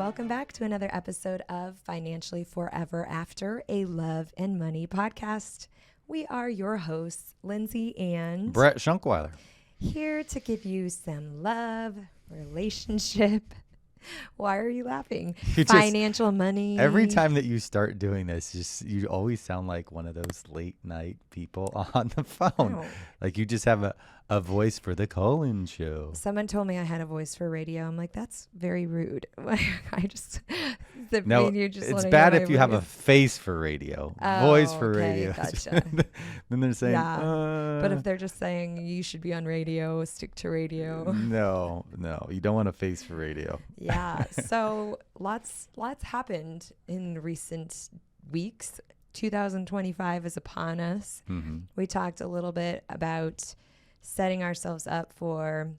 welcome back to another episode of Financially Forever After, a Love and Money podcast. We are your hosts, Lindsay and Brett Schunkweiler, here to give you some love, relationship. Why are you laughing? Financial money. Every time that you start doing this, you always sound like one of those late night people on the phone. Oh. Like you just have a voice for the call-in show. Someone told me I had a voice for radio. I'm like, that's very rude. No, it's bad if you have a face for radio, voice for radio. Gotcha. Then they're saying, but if they're just saying you should be on radio, stick to radio. No, you don't want a face for radio. Yeah. So lots happened in recent weeks. 2025 is upon us. Mm-hmm. We talked a little bit about setting ourselves up for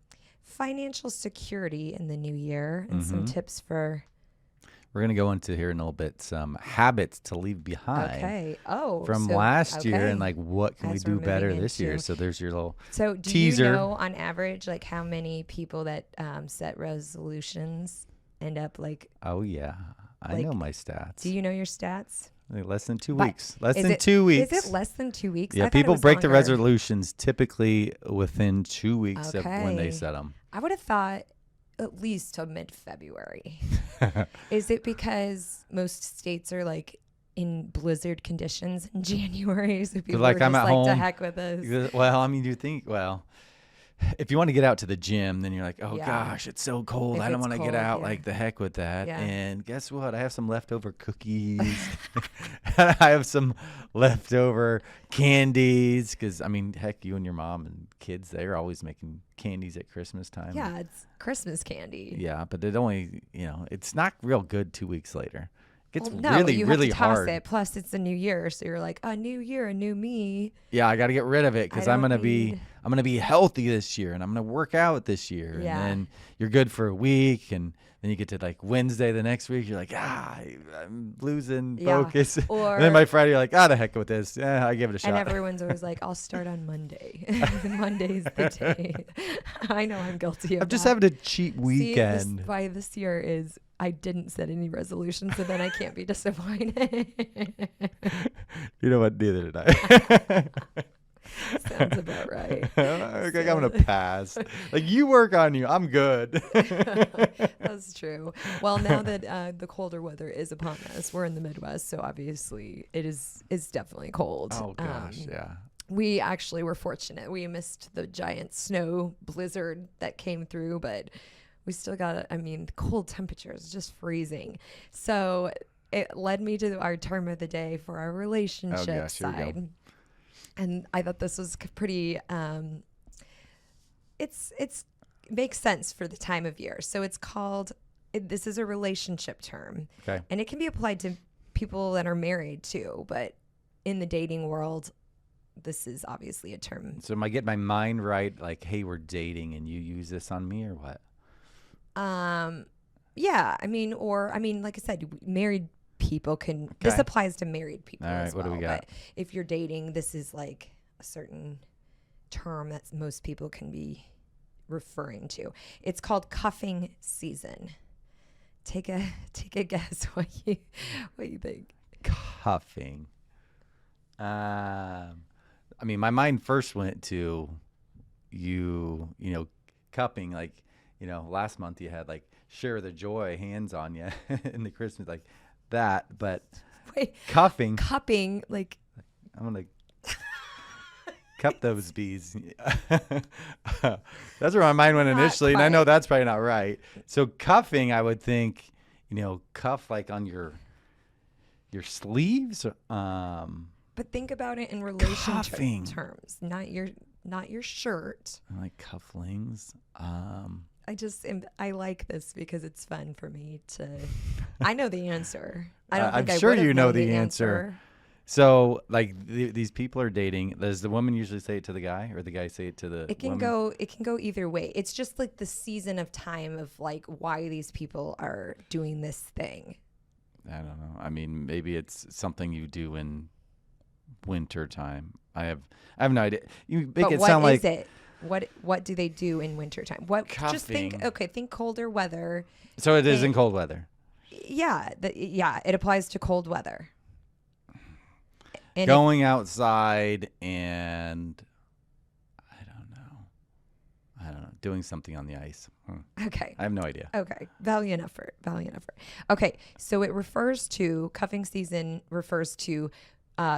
financial security in the new year and some tips for. We're going to go into here in a little bit some habits to leave behind. Okay. From last year and like what can we do better this year? So there's your little teaser. You know on average like how many people that set resolutions end up like? Oh yeah, I know my stats. Do you know your stats? Like less than 2 weeks. Less than 2 weeks. Is it less than 2 weeks? Yeah, people break the resolutions typically within 2 weeks of when they set them. I would have thought at least till mid-February. Is it because most states are like in blizzard conditions in January? So people like, are just I'm at like, home. to heck with this. Well, I mean, you think, if you want to get out to the gym, then you're like, oh gosh, it's so cold. I don't want to get out. Like the heck with that. Yeah. And guess what? I have some leftover cookies. I have some leftover candies. Because, I mean, heck, you and your mom and kids, they're always making candies at Christmas time. Yeah, it's Christmas candy. Yeah, but it only, it's not real good 2 weeks later. It's you really have to toss hard. it. Plus, it's a new year, so you're like, a new year, a new me. Yeah, I got to get rid of it because I'm gonna be healthy this year and I'm gonna work out this year. Yeah. And then you're good for a week, and then you get to like Wednesday the next week, you're like, I'm losing focus. Or, and then by Friday, you're like, the heck with this. Yeah, I give it a shot. And everyone's always like, I'll start on Monday. Monday's the day. I know I'm guilty of I'm just having a cheat weekend. See, by this year is I didn't set any resolutions, so then I can't be disappointed. You know what? Neither did I. Sounds about right. I'm going to pass. Like, you work on you. I'm good. That's true. Well, now that the colder weather is upon us, we're in the Midwest, so obviously it's definitely cold. Oh, gosh, yeah. We actually were fortunate. We missed the giant snow blizzard that came through, but we still got, cold temperatures, just freezing. So it led me to our term of the day for our relationship side. And I thought this was pretty, it's makes sense for the time of year. So it's called, this is a relationship term. Okay. And it can be applied to people that are married too. But in the dating world, this is obviously a term. So am I getting my mind right? Like, hey, we're dating and you use this on me or what? Yeah, like I said, married people can, this applies to married people. All right, as well, what do we got? But if you're dating, this is like a certain term that most people can be referring to. It's called cuffing season. Take a guess what you think. Cuffing. My mind first went to cupping, like, last month you had like share the joy, hands on you in the Christmas, like that, but wait, cupping, like I'm going to cup those bees. That's where my mind went initially. And I know that's probably not right. So cuffing, I would think, cuff like on your sleeves. But think about it in relationship terms, not your shirt. I like cufflings. I like this because it's fun for me to. I know the answer. I'm sure you know the answer. So, like, these people are dating. Does the woman usually say it to the guy, or the guy say it to the woman? It can go either way. It's just like the season of time of like why these people are doing this thing. I don't know. Maybe it's something you do in winter time. I have no idea. You make it sound like. What is it? What do they do in wintertime? Cuffing. Just think cold weather. So it is in cold weather. Yeah, it applies to cold weather. And going outside and I don't know, doing something on the ice. Okay. I have no idea. Okay. Valiant effort. Okay. So cuffing season refers to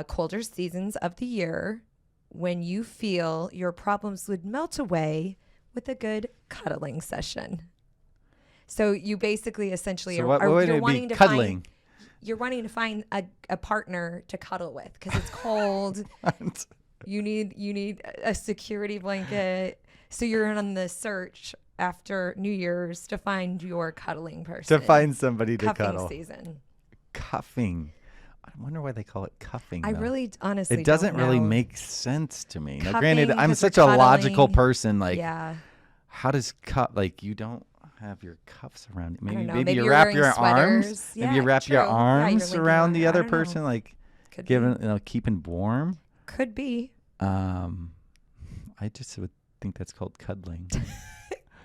colder seasons of the year when you feel your problems would melt away with a good cuddling session. So you basically essentially you're wanting to cuddling. You're wanting to find a partner to cuddle with because it's cold. You need a security blanket. So you're on the search after New Year's to find your cuddling person. To find somebody to cuffing cuddle. Season. Cuffing. I wonder why they call it cuffing. I really honestly it doesn't don't really know. make sense to me. Now, Cuffing, granted, I'm because such you're a logical cuddling. person. Like, Yeah. how does you don't have your cuffs around you. I don't know. Maybe you you're wrap wearing your sweaters. arms. Yeah, Maybe you wrap true. your Yeah, arms you're around linking the on- other I don't know. person, like Could giving, be. keeping warm. Could be. I just would think that's called cuddling.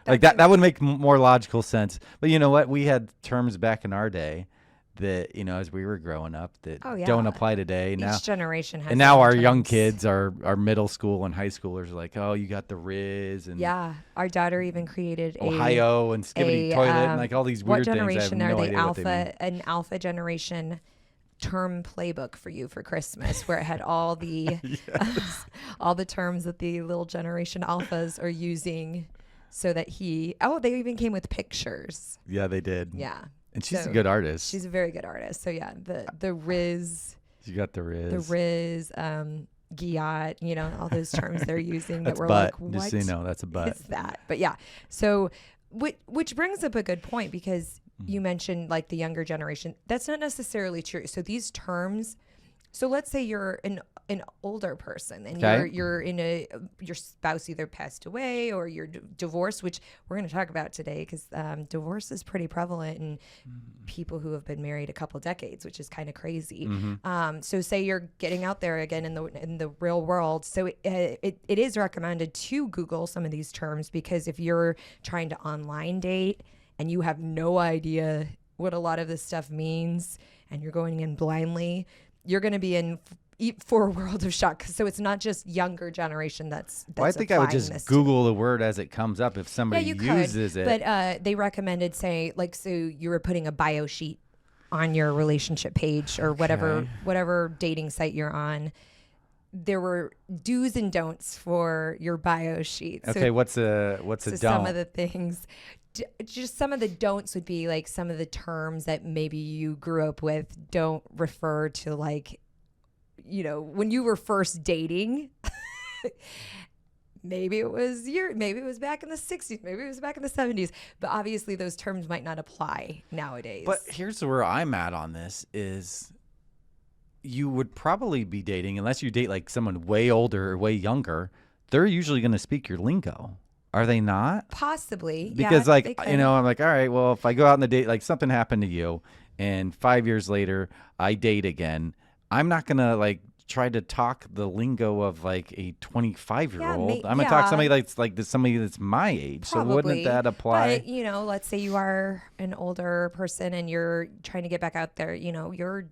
Like that would make more logical sense. But you know what? We had terms back in our day that, as we were growing up that don't apply today. Each generation has. And now their our own young terms. kids, our middle school and high schoolers are like, oh, you got the Riz and Yeah, our daughter even created Ohio and Skibbity Toilet and like all these weird what things. generation I have are no they? idea what they mean. An alpha generation term playbook for you for Christmas, where it had all the all the terms that the little generation alphas are using, so that they even came with pictures. Yeah, they did. Yeah. And she's a good artist. She's a very good artist. So yeah, the Riz. You got the Riz. The Riz, Giat, all those terms they're using that we're butt. like, what? Just so you know, that's a butt. It's that. But yeah. So which brings up a good point, because you mentioned like the younger generation. That's not necessarily true. So these terms, so let's say you're an older person and you're your spouse either passed away or you're divorced, which we're going to talk about today, because divorce is pretty prevalent in people who have been married a couple decades, which is kind of crazy. So say you're getting out there again in the real world. So it is recommended to Google some of these terms, because if you're trying to online date and you have no idea what a lot of this stuff means and you're going in blindly, you're going to be in for a world of shock. So it's not just younger generation that's well, I think I would just Google the word as it comes up if somebody uses it. But they recommended, say, like, so you were putting a bio sheet on your relationship page or whatever dating site you're on. There were do's and don'ts for your bio sheet. Okay, so, what's a don't? Some of the things, just some of the don'ts would be like some of the terms that maybe you grew up with don't refer to, like, when you were first dating. Maybe it was back in the 60s, maybe it was back in the 70s, but obviously those terms might not apply nowadays. But here's where I'm at on this is you would probably be dating, unless you date like someone way older or way younger, they're usually going to speak your lingo. Are they not? Possibly. Because I'm like, all right, well, if I go out on the date, like something happened to you and 5 years later I date again, I'm not going to like try to talk the lingo of like a 25-year-old. I'm going to talk somebody somebody that's my age. Probably. So wouldn't that apply? But, let's say you are an older person and you're trying to get back out there, your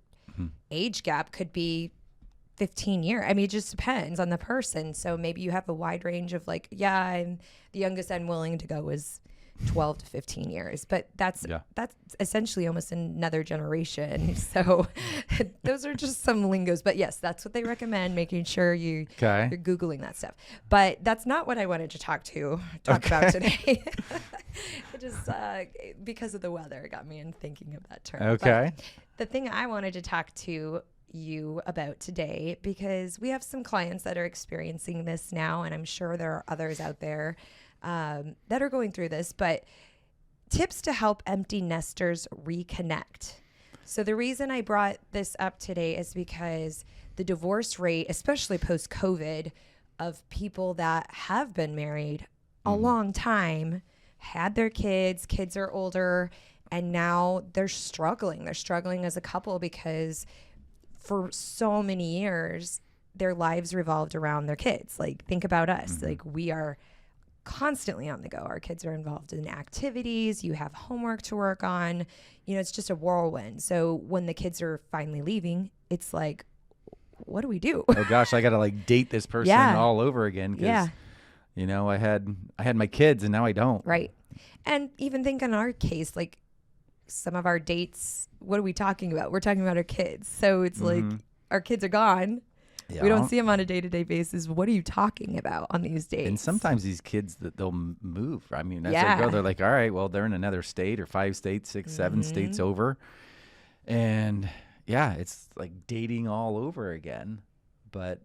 age gap could be 15 years. I mean, it just depends on the person. So maybe you have a wide range of like, the youngest I'm willing to go is 12 to 15 years, but that's essentially almost another generation. So those are just some lingos, but yes, that's what they recommend, making sure you're Googling that stuff. But that's not what I wanted to talk about today. It just, because of the weather, it got me in thinking of that term. Okay. But the thing I wanted to talk to you about today, because we have some clients that are experiencing this now, and I'm sure there are others out there that are going through this, but tips to help empty nesters reconnect. So the reason I brought this up today is because the divorce rate, especially post-COVID, of people that have been married a long time, had their kids are older, and now they're struggling. They're struggling as a couple because for so many years, their lives revolved around their kids. Like, think about us. Like, we are constantly on the go. Our kids are involved in activities. You have homework to work on. It's just a whirlwind. So when the kids are finally leaving, it's like, what do we do? Oh gosh, I got to like date this person all over again. 'Cause, I had my kids and now I don't. Right. And even think in our case, like some of our dates, what are we talking about? We're talking about our kids. So it's like our kids are gone. Yeah. We don't see them on a day-to-day basis. What are you talking about on these dates? And sometimes these kids, that they'll move. I mean, as they go, they're like, all right, well, they're in another state or 5 states, 6, 7 states over. And yeah, it's like dating all over again. But,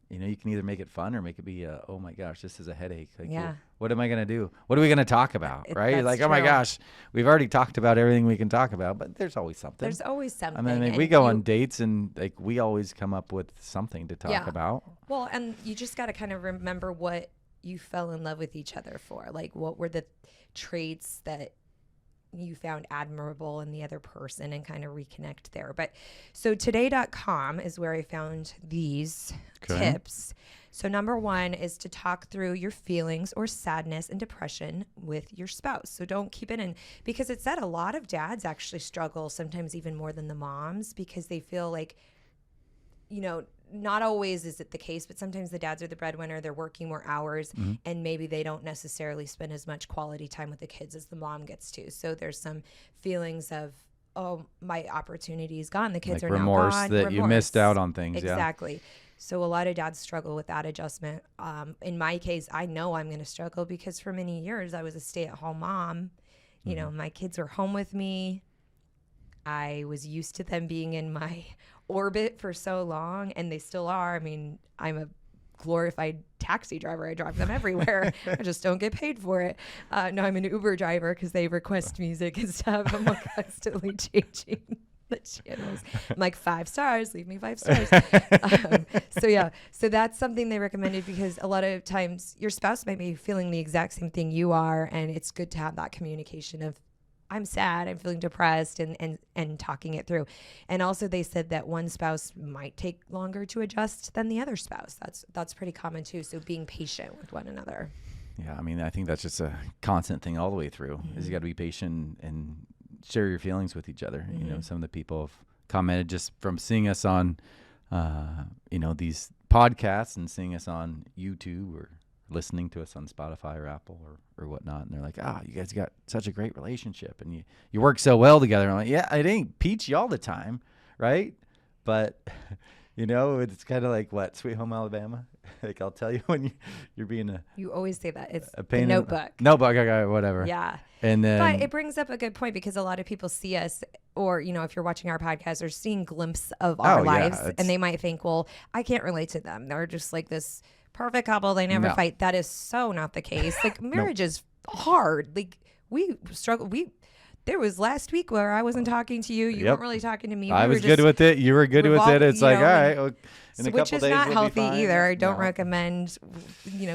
you can either make it fun or make it be, oh my gosh, this is a headache. Like, what am I going to do? What are we going to talk about? Right? Like, oh my gosh, we've already talked about everything we can talk about, but there's always something. There's always something. I mean, we go on dates and like we always come up with something to talk about. Well, and you just got to kind of remember what you fell in love with each other for. Like, what were the traits that you found admirable in the other person, and kind of reconnect there. But so today.com is where I found these tips. So number 1 is to talk through your feelings or sadness and depression with your spouse. So don't keep it in, because it said a lot of dads actually struggle, sometimes even more than the moms, because they feel like, not always is it the case, but sometimes the dads are the breadwinner. They're working more hours, and maybe they don't necessarily spend as much quality time with the kids as the mom gets to. So there's some feelings of, oh, my opportunity is gone. The kids are now gone. Remorse that you missed out on things. Exactly. Yeah. So a lot of dads struggle with that adjustment. In my case, I know I'm going to struggle because for many years I was a stay-at-home mom. My kids were home with me. I was used to them being in my orbit for so long, and they still are. I mean, I'm a glorified taxi driver. I drive them everywhere. I just don't get paid for it. No, I'm an Uber driver because they request music and stuff. I'm constantly changing the channels. I'm like, 5 stars, leave me 5 stars. So that's something they recommended, because a lot of times your spouse might be feeling the exact same thing you are, and it's good to have that communication of, I'm sad, I'm feeling depressed, and talking it through. And also they said that one spouse might take longer to adjust than the other spouse. That's pretty common too. So being patient with one another. Yeah, I mean, I think that's just a constant thing all the way through, is you got to be patient and share your feelings with each other. Some of the people have commented just from seeing us on, these podcasts and seeing us on YouTube or listening to us on Spotify or Apple or whatnot, and they're like, you guys got such a great relationship and you work so well together. I'm like, yeah, it ain't peachy all the time, right? But it's kind of like what, Sweet Home Alabama. Like, I'll tell you when you're being you always say that it's a pain. Notebook, whatever. Yeah. And then, but it brings up a good point, because a lot of people see us, or if you're watching our podcast, or seeing glimpses of our lives, and they might think, well, I can't relate to them. They're just like this perfect couple. They never fight. That is so not the case. Like, marriage is hard. Like, we struggle. There was last week where I wasn't talking to you. You weren't really talking to me. I was good with it. You were good with it. It's like, all right. Well, which is not healthy either. I don't recommend,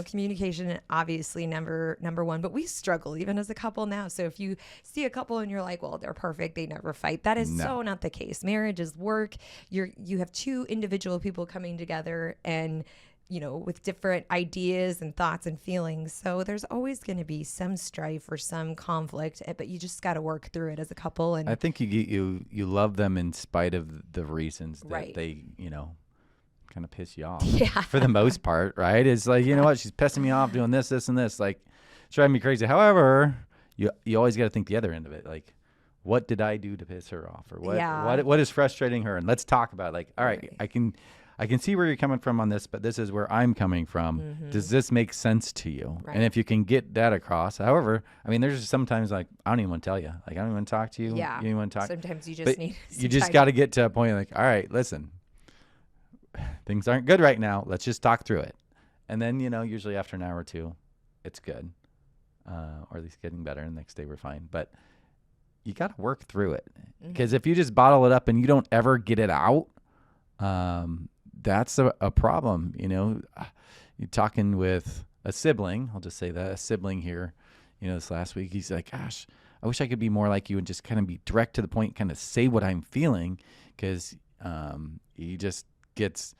communication, obviously number 1, but we struggle even as a couple now. So if you see a couple and you're like, well, they're perfect, they never fight. That is so not the case. Marriage is work. You have 2 individual people coming together, and with different ideas and thoughts and feelings. So there's always going to be some strife or some conflict, but you just got to work through it as a couple. And I think you love them in spite of the reasons that they, kind of piss you off. Yeah. For the most part, right? It's like, you know what? She's pissing me off doing this, and this. Like, it's driving me crazy. However, you always got to think the other end of it. Like, what did I do to piss her off? Or what is frustrating her? And let's talk about it. Like, all right. I can see where you're coming from on this, but this is where I'm coming from. Mm-hmm. Does this make sense to you? Right. And if you can get that across, however, I mean, there's sometimes like, I don't even want to tell you. Like, I don't even want to talk to you. Yeah. You don't even want to talk. Sometimes you just need you just got to get to a point like, all right, listen, things aren't good right now. Let's just talk through it. And then, usually after an hour or 2, it's good. Or at least getting better. And the next day we're fine. But you got to work through it. Because if you just bottle it up and you don't ever get it out, that's a problem. You're talking with a sibling. I'll just say that, a sibling here, this last week, he's like, gosh, I wish I could be more like you and just kind of be direct to the point, kind of say what I'm feeling. Cause, he just gets,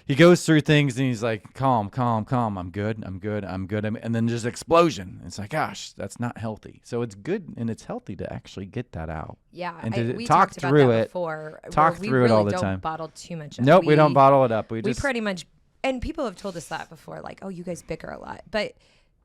he goes through things and he's like, calm, calm, calm. I'm good. I'm good. I'm good. And then there's explosion. It's like, gosh, that's not healthy. So it's good and it's healthy to actually get that out. Yeah. And to we talk talked about through that it. before. Talk we through really it all the don't time. bottle too much. Nope, we don't bottle it up. We just pretty much, and people have told us that before, like, oh, you guys bicker a lot. But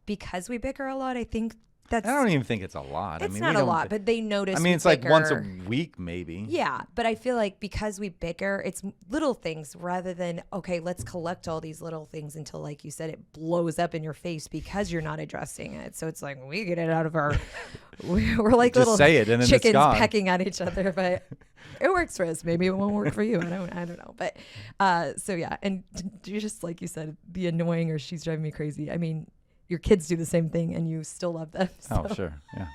because we bicker a lot, I think I don't even think it's a lot. It's not a lot, but they notice. I mean, it's bicker. like once a week, maybe. Yeah, but I feel like because we bicker, it's little things rather than, okay, let's collect all these little things until, like you said, it blows up in your face because you're not addressing it. So it's like we get it out of our, we're like just little say it and then chickens it's gone. pecking at each other, but it works for us. Maybe it won't work for you. I don't know. But so yeah, and you just like you said, the annoying or she's driving me crazy. I mean, your kids do the same thing and you still love them. So Oh, sure. Yeah.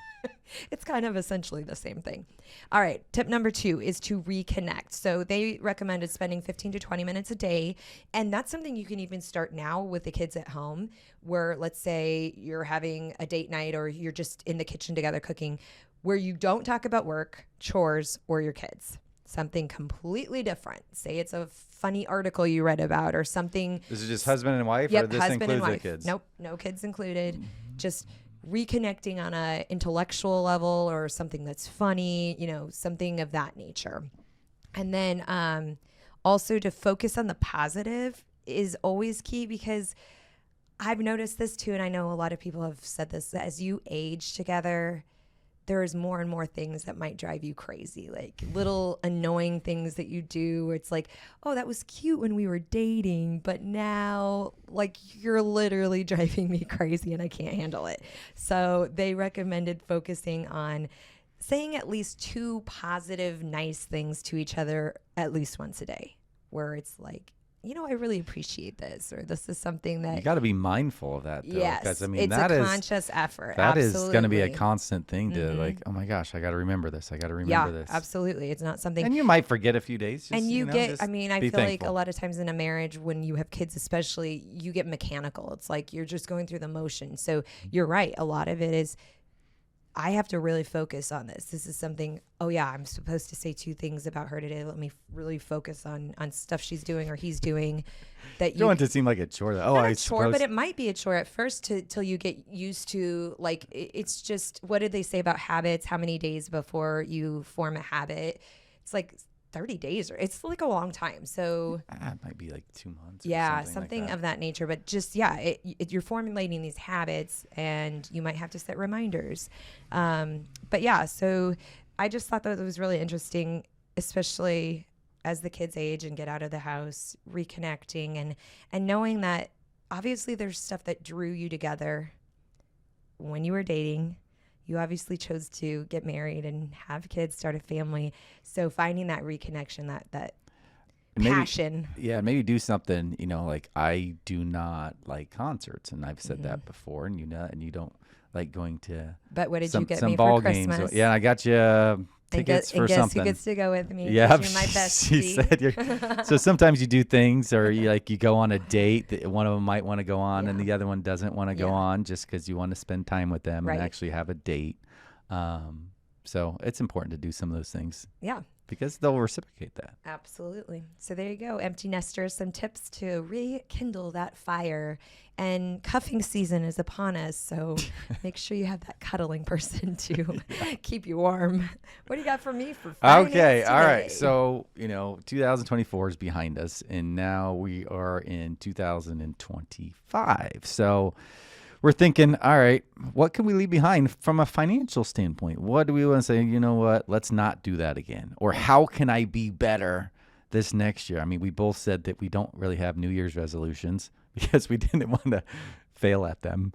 it's kind of essentially the same thing. All right. Tip number 2 is to reconnect. So they recommended spending 15 to 20 minutes a day. And that's something you can even start now with the kids at home, where let's say you're having a date night or you're just in the kitchen together cooking, where you don't talk about work, chores, or your kids. Something completely different. Say it's a funny article you read about or something. This is just husband and wife, Yep, or this husband includes and the wife. kids? Nope, no kids included. Just reconnecting on a intellectual level or something that's funny, something of that nature. And then also to focus on the positive is always key, because I've noticed this too, and I know a lot of people have said this, that as you age together, there's more and more things that might drive you crazy, like little annoying things that you do where it's like, oh, that was cute when we were dating, but now like you're literally driving me crazy and I can't handle it. So they recommended focusing on saying at least 2 positive, nice things to each other at least once a day, where it's like, I really appreciate this, or this is something that You got to be mindful of that, though. Yes, 'cause, I mean, it's a conscious effort. That is going to be a Absolutely. constant thing to like, oh my gosh, I got to remember this. I got to remember this. Absolutely. It's not something. And you might forget a few days. Just, And you get, just I mean, I be feel like thankful. a lot of times in a marriage, when you have kids, especially, you get mechanical. It's like you're just going through the motion. So you're right. A lot of it is, I have to really focus on this. This is something, oh yeah, I'm supposed to say 2 things about her today. Let me really focus on stuff she's doing or he's doing. That You don't want it to seem like a chore. Though. Oh, not I a chore, suppose. but it might be a chore at first till you get used to, like, it's just, what did they say about habits? How many days before you form a habit? It's like 30 days, or it's like a long time. So It might be like 2 months. yeah, or something like that. of that nature. But just, you're formulating these habits and you might have to set reminders. But yeah, so I just thought that it was really interesting, especially as the kids age and get out of the house, reconnecting and knowing that obviously there's stuff that drew you together when you were dating. You obviously chose to get married and have kids, start a family. So finding that reconnection, that passion. Yeah, maybe do something, like I do not like concerts, and I've said Mm-hmm. that before, and you don't like going to But what did some you get some me ball for Christmas? games. Yeah, I got you tickets for guess something. who gets to go with me? Yeah, 'Cause you're my bestie. she said you're. So sometimes you do things, or you go on a date that one of them might want to go on, and Yeah. the other one doesn't want to go Yeah. on, just because you want to spend time with them Right. and actually have a date. So it's important to do some of those things Yeah, because they'll reciprocate that. absolutely. So there you go. Empty nesters, some tips to rekindle that fire. And cuffing season is upon us. So make sure you have that cuddling person to keep you warm. What do you got for me for finance Okay, all right. today? So 2024 is behind us, and now we are in 2025. So we're thinking, all right, what can we leave behind from a financial standpoint? What do we want to say? You know what? Let's not do that again. Or how can I be better this next year? I mean, we both said that we don't really have New Year's resolutions because we didn't want to fail at them.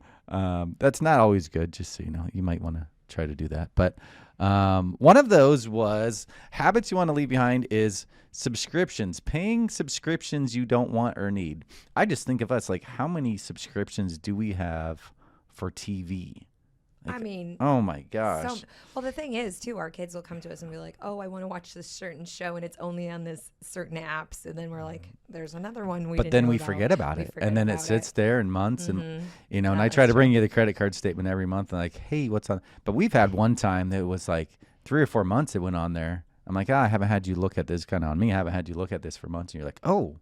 That's not always good, just so you know. You might want to try to do that. But one of those was habits you want to leave behind is subscriptions, paying subscriptions you don't want or need. I just think of us, like, how many subscriptions do we have for TV? I mean, Oh my gosh. well, the thing is, too, our kids will come to us and be like, oh, I want to watch this certain show, and it's only on this certain apps. And then we're like, there's another one we But didn't then know we about. forget about We it. forget And then it about sits there in months. And, Mhm. and Yeah, I try that's to bring you the credit card statement every month. And like, hey, what's on? But we've had one time that it was like 3 or 4 months it went on there. I'm like, I haven't had you look at this kind of on me. I haven't had you look at this for months. And you're like, oh,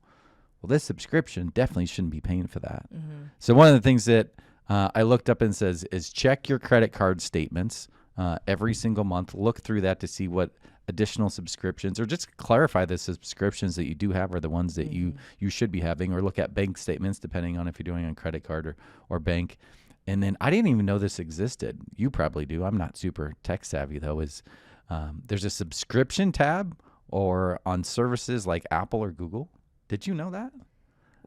well, this subscription definitely shouldn't be paying for that. So one of the things that I looked up and says is check your credit card statements every single month. Look through that to see what additional subscriptions, or just clarify the subscriptions that you do have are the ones that you should be having, or look at bank statements depending on if you're doing on credit card or bank. And then I didn't even know this existed. You probably do. I'm not super tech savvy though. There's a subscription tab or on services like Apple or Google. Did you know that?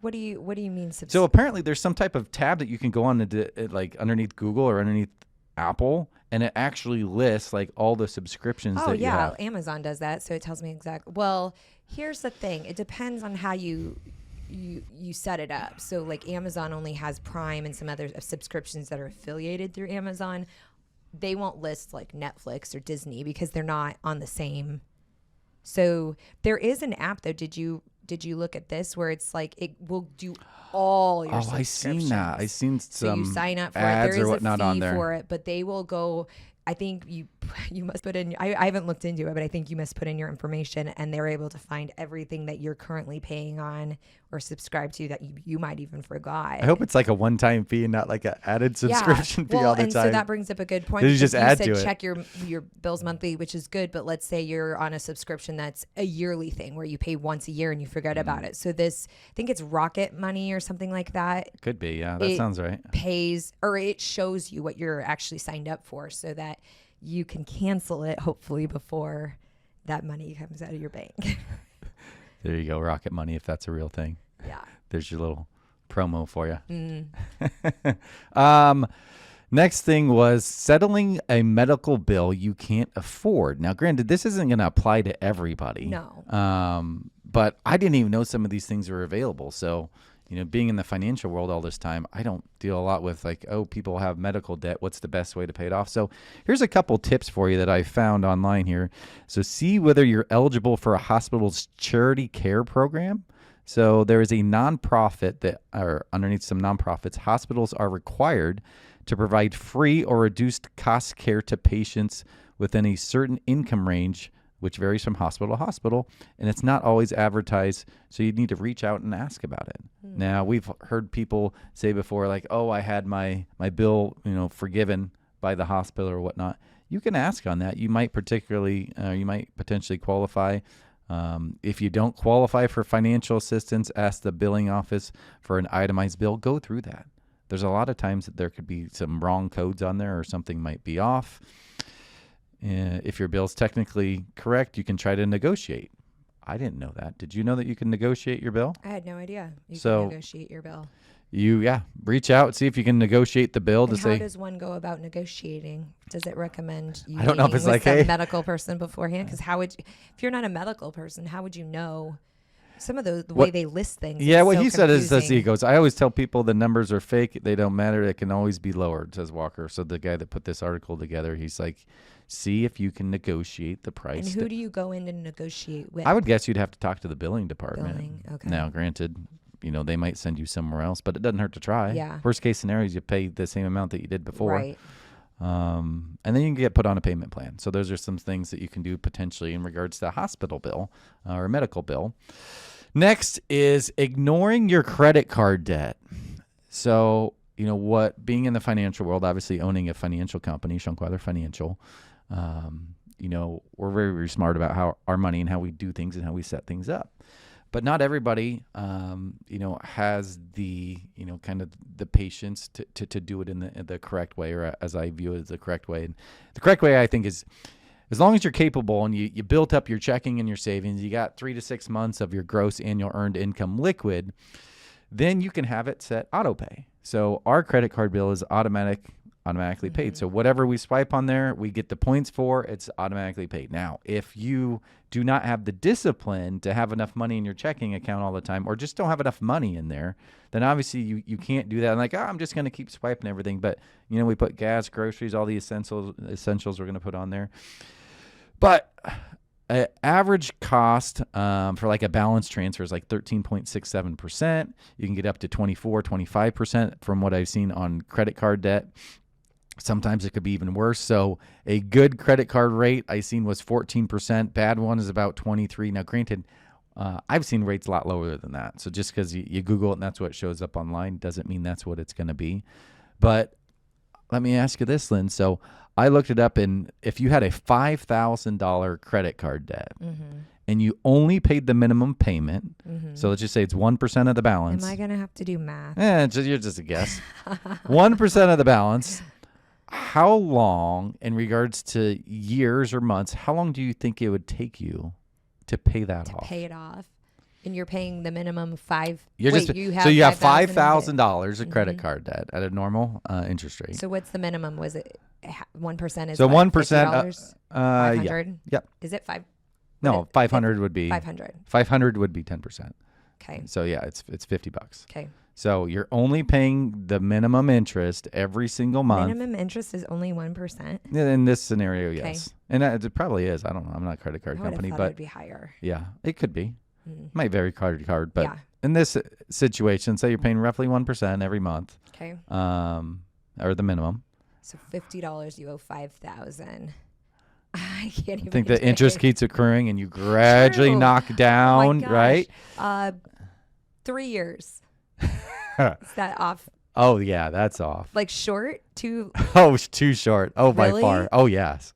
What do you mean? So apparently there's some type of tab that you can go on like underneath Google or underneath Apple, and it actually lists like all the subscriptions that you have. Amazon does that, so it tells me exactly. Well, here's the thing: it depends on how you set it up. So like Amazon only has Prime and some other subscriptions that are affiliated through Amazon. They won't list like Netflix or Disney because they're not on the same. So there is an app though. Did you look at this where it's like it will do all your subscriptions? I seen that. I seen some so you sign up for ads it. There is or whatnot a fee on there for it, but they will go. I think you must put in. I haven't looked into it, but I think you must put in your information, and they're able to find everything that you're currently paying on or subscribe to that you might even forgot. I hope it's like a one-time fee and not like an added subscription fee all the time. So that brings up a good point. You just add to it. Check your bills monthly, which is good. But let's say you're on a subscription that's a yearly thing where you pay once a year and you forget about it. So this, I think it's Rocket Money or something like that. Could be, yeah. That sounds right. Pays, or it shows you what you're actually signed up for, so that you can cancel it hopefully before that money comes out of your bank. There you go, Rocket Money, if that's a real thing. Yeah. There's your little promo for you. Mm. Next thing was settling a medical bill you can't afford. Now, granted, this isn't going to apply to everybody. No. But I didn't even know some of these things were available. So, being in the financial world all this time, I don't deal a lot with like, oh, people have medical debt. What's the best way to pay it off? So here's a couple tips for you that I found online here. So see whether you're eligible for a hospital's charity care program. So there is a nonprofit or underneath some nonprofits, hospitals are required to provide free or reduced cost care to patients within a certain income range, which varies from hospital to hospital, and it's not always advertised, so you need to reach out and ask about it. Now, we've heard people say before, like, oh, I had my bill, forgiven by the hospital or whatnot. You can ask on that. You might potentially qualify. If you don't qualify for financial assistance, ask the billing office for an itemized bill. Go through that. There's a lot of times that there could be some wrong codes on there or something might be off. If your bill's technically correct, you can try to negotiate. I didn't know that. Did you know that you can negotiate your bill? I had no idea. You can negotiate your bill. Reach out, see if you can negotiate the bill. And how does one go about negotiating? Does it recommend you I don't know if it's with like some medical person beforehand? Because if you're not a medical person, how would you know? Some of the way they list things. Yeah, what so he said is confusing. he goes, I always tell people the numbers are fake. They don't matter. They can always be lowered, says Walker. So the guy that put this article together, he's like, see if you can negotiate the price. And who do you go in and negotiate with? I would guess you'd have to talk to the billing department. Billing, okay. Now, granted, they might send you somewhere else, but it doesn't hurt to try. Yeah. Worst case scenario is you pay the same amount that you did before. Right. And then you can get put on a payment plan. So those are some things that you can do potentially in regards to a hospital bill or a medical bill. Next is ignoring your credit card debt. So, being in the financial world, obviously owning a financial company, Shunkweather Financial, we're very, very smart about how our money and how we do things and how we set things up. But not everybody, has the, kind of the patience to do it in the correct way, or as I view it as the correct way. And the correct way, I think, is as long as you're capable and you built up your checking and your savings, you got 3 to 6 months of your gross annual earned income liquid, then you can have it set auto pay. So our credit card bill is automatically paid. So whatever we swipe on there, we get the points for, it's automatically paid. Now, if you do not have the discipline to have enough money in your checking account all the time, or just don't have enough money in there, then obviously you can't do that. I'm like, I'm just going to keep swiping everything. But, we put gas, groceries, all the essentials we're going to put on there. But average cost for like a balance transfer is like 13.67%. You can get up to 24, 25% from what I've seen on credit card debt. Sometimes it could be even worse. So a good credit card rate I seen was 14%. Bad one is about 23%. Now, granted, I've seen rates a lot lower than that. So just because you Google it and that's what shows up online doesn't mean that's what it's going to be. But let me ask you this, Lynn. So I looked it up, and if you had a $5,000 credit card debt and you only paid the minimum payment, so let's just say it's 1% of the balance. Am I going to have to do math? You're just a guess. 1% of the balance. How long, in regards to years or months, how long do you think it would take you to pay that off? Pay it off. And you're paying the minimum $5,000. So you have $5,000 of credit card debt at a normal interest rate. So what's the minimum? Was it 1%? Is so what, 1%. $500? Yeah. Yep. Is it 5? No, 500 would be 500. 500 would be 10%. Okay. So yeah, it's $50. Okay. So you're only paying the minimum interest every single month. Minimum interest is only 1%. In this scenario, yes. And it probably is. I don't know. I'm not a credit card company, but it would be higher. Yeah, it could be. Might vary card to card, but Yeah. in this situation, say you're paying roughly 1% every month. Okay. Or the minimum. So $50, you owe $5,000. I can't even I think the interest keeps accruing and you gradually knock down, right? 3 years. Is that off? Oh, yeah, that's off. Like short? Too? Oh, it's too short. Oh, Really? by far. Oh, yes.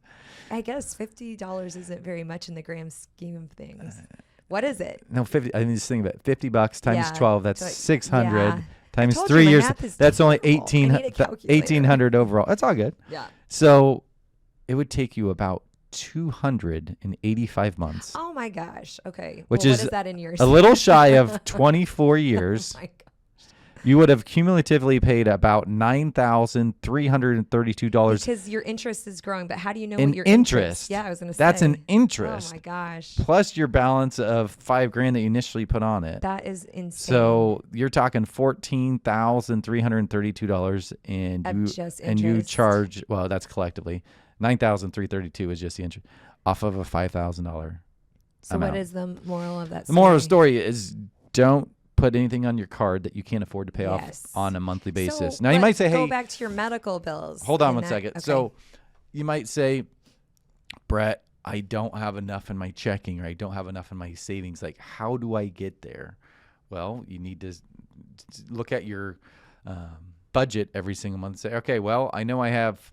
I guess $50 isn't very much in the grand scheme of things. What is it? No, 50. I mean, just think about it. $50 times 12, that's so 600 yeah. times I told 3 you, my years. math is That's only terrible. I need a calculator. 1,800 overall. That's all good. Yeah. So it would take you about 285 months. Oh my gosh. Okay. Which what is is that in years? a little shy of 24 years. Oh my gosh. You would have cumulatively paid about $9,332 Because your interest is growing, but how do you know in what your interest. Yeah, I was going to say. That's an interest. Oh my gosh. Plus your balance of $5,000 that you initially put on it. That is insane. So you're talking $14,332 and you charge, well, that's collectively. $9,332 is just the interest off of a $5,000 So amount. what is the moral of that story? The moral of the story is don't put anything on your card that you can't afford to pay off on a monthly basis. So now you might say, hey, go back to your medical bills. Hold on one second. Okay. So you might say, Brett, I don't have enough in my checking or I don't have enough in my savings. Like, how do I get there? Well, you need to look at your budget every single month and say, okay, well, I know I have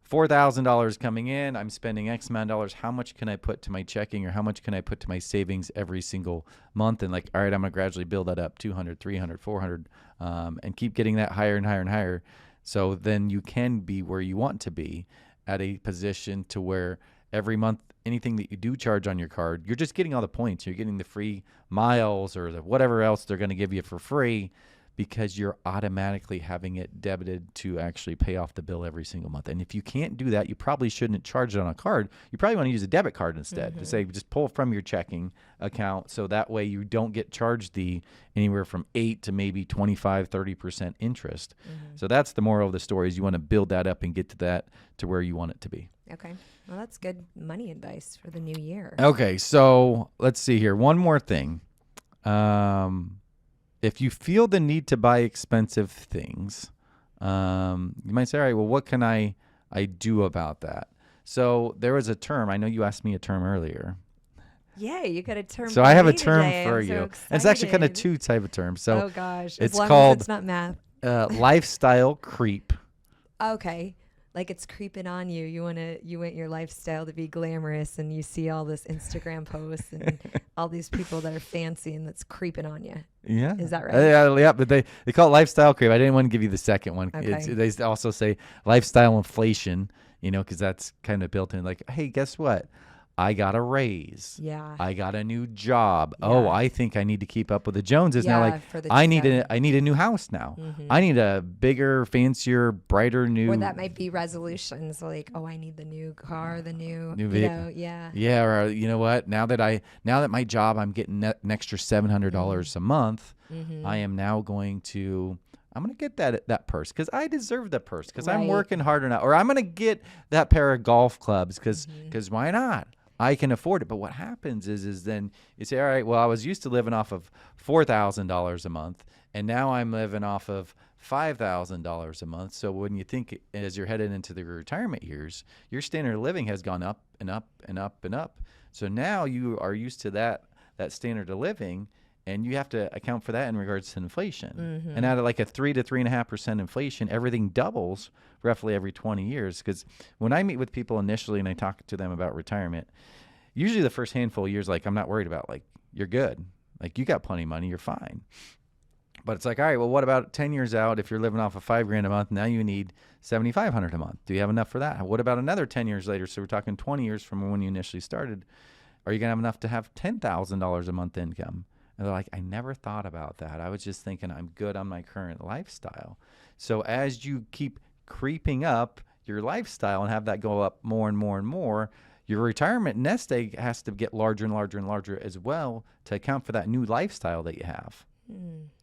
$4,000 coming in. I'm spending X amount of dollars. How much can I put to my checking or how much can I put to my savings every single month? And like, all right, I'm going to gradually build that up, 200, 300, 400, and keep getting that higher and higher and higher. So then you can be where you want to be at a position to where every month, anything that you do charge on your card, you're just getting all the points. You're getting the free miles or the whatever else they're going to give you for free, because you're automatically having it debited to actually pay off the bill every single month. And if you can't do that, you probably shouldn't charge it on a card. You probably want to use a debit card instead to say, just pull from your checking account. So that way you don't get charged the anywhere from 8 to maybe 25, 30% interest. So that's the moral of the story, is you want to build that up and get to that to where you want it to be. Okay. Well, that's good money advice for the new year. Okay. So let's see here. One more thing. If you feel the need to buy expensive things, you might say, all right, well, what can I do about that? So there was a term. I know you asked me a term earlier. Yeah, you got a term. So for I have me a term today. for I'm so you. excited. It's actually kind of two type of terms. So oh gosh, it's as long called as it's not math. Lifestyle creep. Okay. Like it's creeping on you. You want your lifestyle to be glamorous, and you see all this Instagram posts and all these people that are fancy, and that's creeping on you. Yeah. Is that right? Yeah, but they call it lifestyle creep. I didn't want to give you the second one. Okay. They also say lifestyle inflation, because that's kind of built in. Like, hey, guess what? I got a raise. Yeah. I got a new job. Yeah. Oh, I think I need to keep up with the Joneses now. Like, I need a new house now. I need a bigger, fancier, brighter new. Or that might be resolutions like, oh, I need the new car, the new vehicle. Yeah. Yeah, or you know what? Now that my job, I'm getting an extra $700 a month. I am now going to. I'm going to get that purse because I deserve the purse because I'm working hard enough. Or I'm going to get that pair of golf clubs because why not? I can afford it. But what happens is then you say, all right, well, I was used to living off of $4,000 a month, and now I'm living off of $5,000 a month. So when you think as you're headed into the retirement years, your standard of living has gone up and up and up and up. So now you are used to that that standard of living. And you have to account for that in regards to inflation. And out of like a 3 to 3.5% inflation, everything doubles roughly every 20 years. Because when I meet with people initially and I talk to them about retirement, usually the first handful of years, like, I'm not worried about, like, you're good. Like, you got plenty of money, you're fine. But it's like, all right, well, what about 10 years out? If you're living off of $5,000 a month, now you need $7,500 a month. Do you have enough for that? What about another 10 years later? So we're talking 20 years from when you initially started. Are you going to have enough to have $10,000 a month income? And they're like, I never thought about that. I was just thinking I'm good on my current lifestyle. So as you keep creeping up your lifestyle and have that go up more and more and more, your retirement nest egg has to get larger and larger and larger as well to account for that new lifestyle that you have.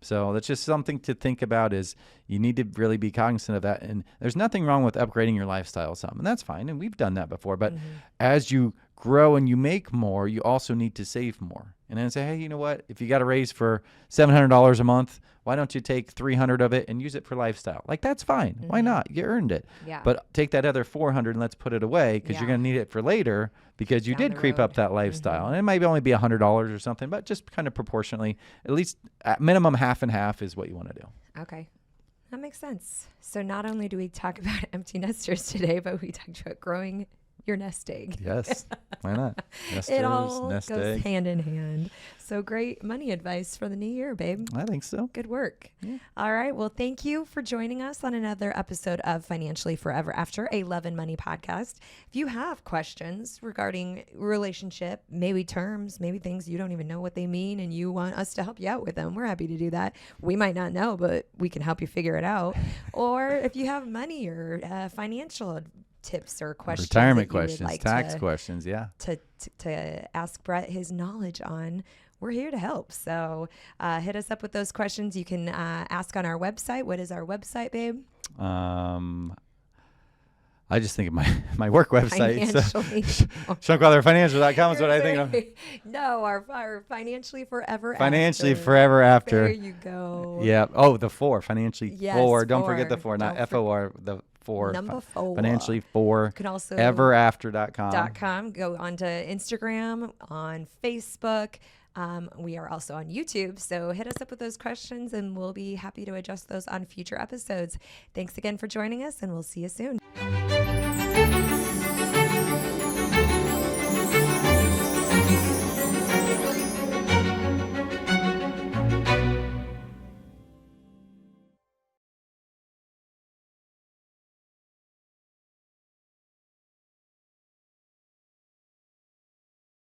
So that's just something to think about, is you need to really be cognizant of that. And there's nothing wrong with upgrading your lifestyle some, and that's fine. And we've done that before. But as you grow and you make more, you also need to save more. And then say, hey, you know what? If you got a raise for $700 a month, why don't you take $300 of it and use it for lifestyle? Like, that's fine. Why not? You earned it. Yeah. But take that other $400 and let's put it away, because you're going to need it for later, because you did creep up that lifestyle. And it might only be $100 or something, but just kind of proportionally, at least at minimum half and half is what you want to do. Okay. That makes sense. So not only do we talk about empty nesters today, but we talked about growing your nest egg. Yes. Why not? Nesters, It all nest goes egg. hand in hand. So great money advice for the new year, babe. I think so. Good work. Yeah. All right. Well, thank you for joining us on another episode of Financially Forever After, a Love and Money podcast. If you have questions regarding relationship, maybe terms, maybe things you don't even know what they mean, and you want us to help you out with them, we're happy to do that. We might not know, but we can help you figure it out. Or if you have money or financial tips or questions, Retirement that you would questions, like tax questions, yeah. to ask Brett his knowledge on, we're here to help. So hit us up with those questions. You can ask on our website. What is our website, babe? I just think of my work website. Financially. Financial.com is what I think of. No, our Financially Forever Financially After. Forever After. There you go. Yeah. Oh, the 4. Financially Yes, 4. Don't forget the 4, four. not Don't FOR. The 4. Number 4. Financially 4. You can also everafter.com. Go onto Instagram, on Facebook. We are also on YouTube. So hit us up with those questions and we'll be happy to adjust those on future episodes. Thanks again for joining us, and we'll see you soon.